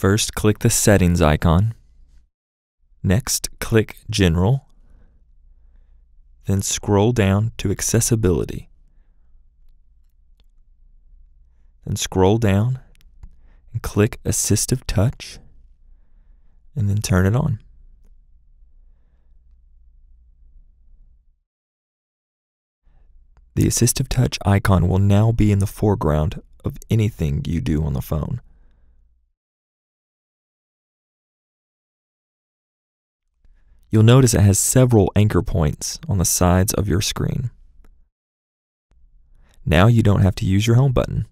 First, click the Settings icon. Next, click General. Then scroll down to Accessibility. Then scroll down and click Assistive Touch, and then turn it on. The Assistive Touch icon will now be in the foreground of anything you do on the phone. You'll notice it has several anchor points on the sides of your screen. Now you don't have to use your home button.